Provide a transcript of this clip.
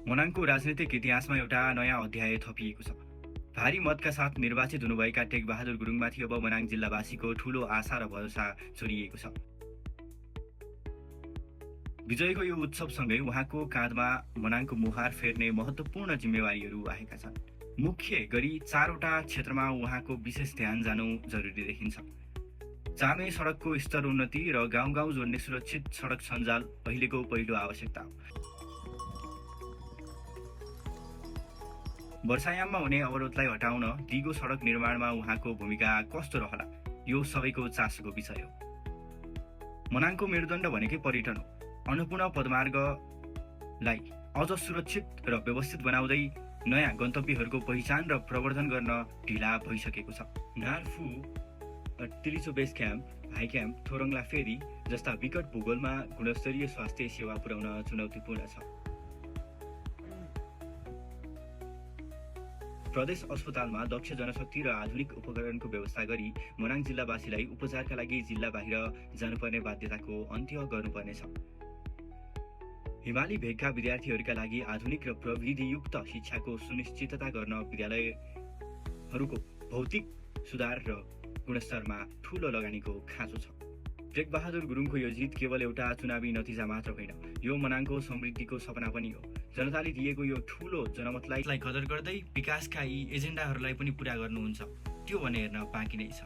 मनाङको राजनीतिक इतिहासमा एउटा नयाँ अध्याय थपिएको छ। भारी मतका साथ निर्वाचित हुनुभएका टेकबहादुर गुरुङमाथि अब मनाङ जिल्लावासीको ठूलो आशा र भरोसा जोडिएको छ। विजयको यो उत्सवसँगै उहाँको काँधमा मनाङको मुहार फेर्ने महत्त्वपूर्ण जिम्मेवारीहरू आएका छन्। मुख्य गरी 4वटा क्षेत्रमा उहाँको विशेष ध्यान जानु जरुरी देखिन्छ। जामे सडकको स्तरोन्नति र गाउँ गाउँ जोड्ने सुरक्षित सडक सञ्जाल अहिलेको पहिलो आवश्यकता हो। वर्षायाममा हुने अवरोधलाई हटाउन दिगो सडक निर्माणमा उहाँको भूमिका कस्तो रहला, यो सबैको चासोको विषय हो। मनाङको मेरुदण्ड भनेकै पर्यटन हो। अन्नपूर्ण पदमार्गलाई अझ सुरक्षित र व्यवस्थित बनाउँदै नयाँ गन्तव्यहरूको पहिचान र प्रवर्धन गर्न ढिला भइसकेको छ। Narphu, Tilicho base camp, high camp, Thorongla फेरी जस्ता विकट भूगोलमा गुणस्तरीय स्वास्थ्य सेवा पुर्याउन चुनौतीपूर्ण छ। प्रदेश अस्पतालमा दक्ष जनशक्ति र आधुनिक उपकरणको व्यवस्था गरी मनाङ जिल्लावासीलाई उपचारका लागि जिल्ला बाहिर जानुपर्ने बाध्यताको अन्त्य गर्नुपर्नेछ। हिमाली भेगका विद्यार्थीहरूका लागि आधुनिक र प्रविधियुक्त शिक्षाको सुनिश्चितता गर्न विद्यालयहरूको भौतिक सुधार र गुणस्तरमा ठूलो लगानीको खाँचो छ। टेकबहादुर गुरुङको यो जित केवल एउटा चुनावी नतिजा मात्र होइन, यो मनाङको समृद्धिको सपना पनि हो। जनताले दिएको यो ठूलो जनमतलाई कदर गर्दै विकासका यी एजेन्डाहरूलाई पनि पूरा गर्नुहुन्छ, त्यो भने हेर्न बाँकी नै छ।